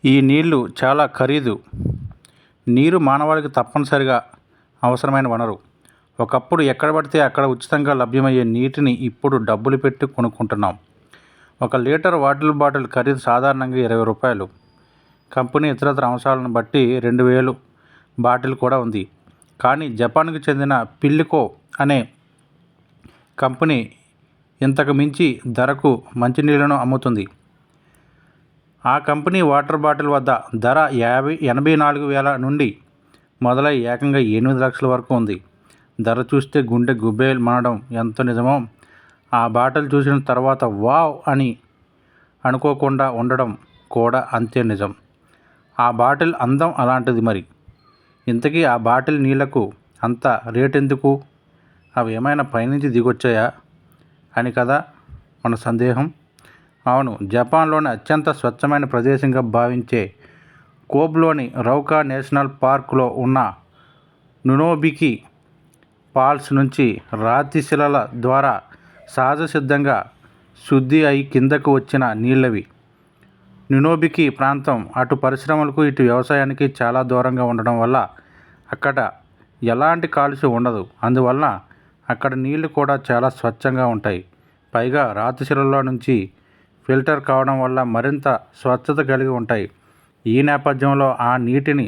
ఈ నీళ్లు చాలా ఖరీదు. నీరు మానవాళికి తప్పనిసరిగా అవసరమైన వనరు. ఒకప్పుడు ఎక్కడ పడితే అక్కడ ఉచితంగా లభ్యమయ్యే నీటిని ఇప్పుడు డబ్బులు పెట్టి కొనుక్కుంటున్నాం. 1 లీటర్ వాటర్ బాటిల్ ఖరీదు సాధారణంగా 20 రూపాయలు. కంపెనీ ఇతరత్ర అంశాలను బట్టి 2000 బాటిల్ కూడా ఉంది. కానీ జపాన్కు చెందిన పిల్లికో అనే కంపెనీ ఇంతకు మించి ధరకు మంచినీళ్లను అమ్ముతుంది. ఆ కంపెనీ వాటర్ బాటిల్ వద్ద ధర 84,000 నుండి మొదలై ఏకంగా 8 లక్షల వరకు ఉంది. ధర చూస్తే గుండె గుబేల్ మనడం ఎంత నిజమో, ఆ బాటిల్ చూసిన తర్వాత వావ్ అని అనుకోకుండా ఉండడం కూడా అంతే నిజం. ఆ బాటిల్ అందం అలాంటిది మరి. ఇంతకీ ఆ బాటిల్ నీళ్లకు అంత రేటెందుకు? అవి ఏమైనా పైనుంచి దిగొచ్చాయా అని కదా మన సందేహం. అవును, జపాన్లోని అత్యంత స్వచ్ఛమైన ప్రదేశంగా భావించే కోబ్లోని రౌకా నేషనల్ పార్క్లో ఉన్న నునోబికి ఫాల్స్ నుంచి రాతి శిలల ద్వారా సహజ సిద్ధంగా శుద్ధి అయి కిందకు వచ్చిన నీళ్ళవి. నునోబికి ప్రాంతం అటు పరిశ్రమలకు ఇటు వ్యవసాయానికి చాలా దూరంగా ఉండడం వల్ల అక్కడ ఎలాంటి కాలుష్యం ఉండదు. అందువల్ల అక్కడ నీళ్లు కూడా చాలా స్వచ్ఛంగా ఉంటాయి. పైగా రాతి శిలల్లో నుంచి ఫిల్టర్ కావడం వల్ల మరింత స్వచ్ఛత కలిగి ఉంటాయి. ఈ నేపథ్యంలో ఆ నీటిని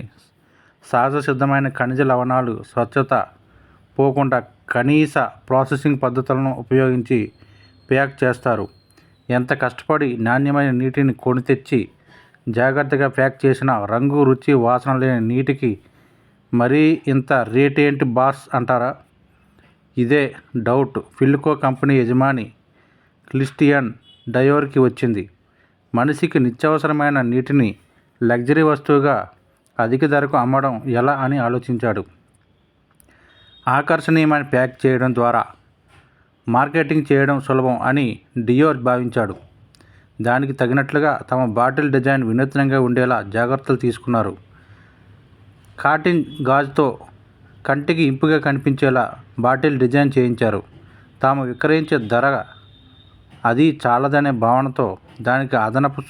సహజ సిద్ధమైన ఖనిజ లవణాలు స్వచ్ఛత పోకుండా కనీస ప్రాసెసింగ్ పద్ధతులను ఉపయోగించి ప్యాక్ చేస్తారు. ఎంత కష్టపడి నాణ్యమైన నీటిని కొని తెచ్చి జాగ్రత్తగా ప్యాక్ చేసిన రంగు, రుచి, వాసన లేని నీటికి మరీ ఇంత రేటేంటి బాస్ అంటారా? ఇదే డౌట్ పిల్లికో కంపెనీ యజమాని క్రిస్టియన్ డయోర్కి వచ్చింది. మనిషికి నిత్యావసరమైన నీటిని లగ్జరీ వస్తువుగా అధిక ధరకు అమ్మడం ఎలా అని ఆలోచించాడు. ఆకర్షణీయమైన ప్యాక్ చేయడం ద్వారా మార్కెటింగ్ చేయడం సులభం అని డియోర్ భావించాడు. దానికి తగినట్లుగా తమ బాటిల్ డిజైన్ వినూత్నంగా ఉండేలా జాగ్రత్తలు తీసుకున్నారు. కాటన్ గాజుతో కంటికి ఇంపుగా కనిపించేలా బాటిల్ డిజైన్ చేయించారు. తాము విక్రయించే ధర అది చాలదనే భావనతో దానికి అదనపు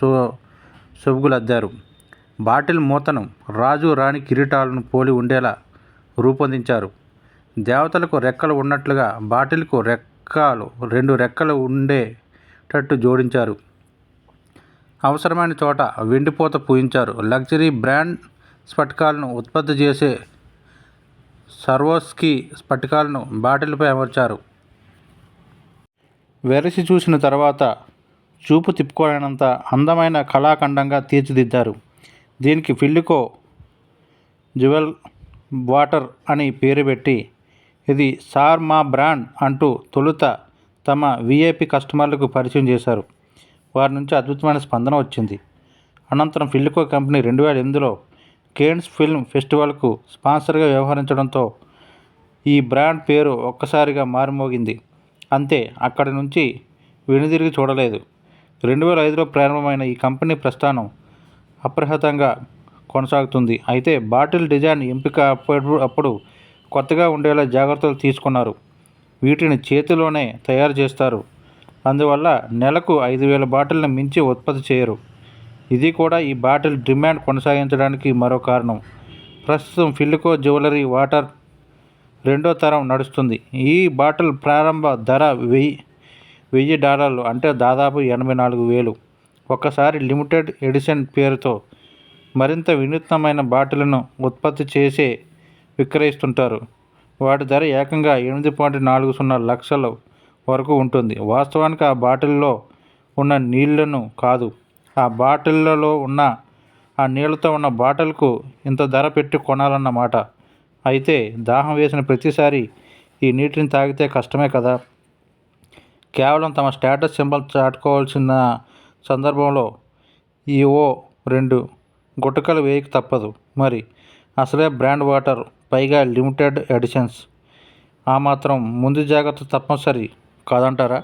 సొబగులద్దారు. బాటిల్ మూతను రాజు, రాణి కిరీటాలను పోలి ఉండేలా రూపొందించారు. దేవతలకు రెక్కలు ఉన్నట్లుగా బాటిల్కు 2 రెక్కలు ఉండేటట్టు జోడించారు. అవసరమైన చోట వెండిపూత పూయించారు. లగ్జరీ బ్రాండ్ స్ఫటికాలను ఉత్పత్తి చేసే స్వారోస్కీ స్ఫటికాలను బాటిల్పై అమర్చారు. వెరసి చూసిన తర్వాత చూపు తిప్పుకోలేనంత అందమైన కళాఖండంగా తీర్చిదిద్దారు. దీనికి పిల్లికో జ్యువెల్ వాటర్ అని పేరు పెట్టి ఇది సార్ మా బ్రాండ్ అంటూ తొలుత తమ విఐపి కస్టమర్లకు పరిచయం చేశారు. వారి నుంచి అద్భుతమైన స్పందన వచ్చింది. అనంతరం పిల్లికో కంపెనీ 2008లో కేన్స్ ఫిల్మ్ ఫెస్టివల్కు స్పాన్సర్గా వ్యవహరించడంతో ఈ బ్రాండ్ పేరు ఒక్కసారిగా మారుమోగింది. అంతే, అక్కడి నుంచి వెనుదిరిగి చూడలేదు. 2005లో ప్రారంభమైన ఈ కంపెనీ ప్రస్థానం అప్రహతంగా కొనసాగుతుంది. అయితే బాటిల్ డిజైన్ ఎంపిక అప్పుడు కొత్తగా ఉండేలా జాగ్రత్తలు తీసుకున్నారు. వీటిని చేతిలోనే తయారు చేస్తారు. అందువల్ల నెలకు 5,000 బాటిల్ని మించి ఉత్పత్తి చేయరు. ఇది కూడా ఈ బాటిల్ డిమాండ్ కొనసాగించడానికి మరో కారణం. ప్రస్తుతం పిల్లికో జ్యువెలరీ వాటర్ 2వ తరం నడుస్తుంది. ఈ బాటిల్ ప్రారంభ ధర $1,000 అంటే దాదాపు 84,000. ఒక్కసారి లిమిటెడ్ ఎడిషన్ పేరుతో మరింత వినూత్నమైన బాటిళ్లను ఉత్పత్తి చేసే విక్రయిస్తుంటారు. వాటి ధర ఏకంగా 8.40 లక్షల వరకు ఉంటుంది. వాస్తవానికి ఆ బాటిల్లో ఉన్న నీళ్లను కాదు, ఆ బాటిళ్లలో ఉన్న ఆ నీళ్లతో ఉన్న బాటిల్కు ఇంత ధర పెట్టి కొనాలన్నమాట. అయితే దాహం వేసిన ప్రతిసారి ఈ నీటిని తాగితే కష్టమే కదా. కేవలం తమ స్టేటస్ సింబల్ చాటుకోవాల్సిన సందర్భంలో ఈ 2 గుటకలు వేయక తప్పదు. మరి అసలే బ్రాండ్ వాటర్, పైగా లిమిటెడ్ ఎడిషన్స్, ఆ మాత్రం ముందు జాగ్రత్త తప్పనిసరి కాదంటారా?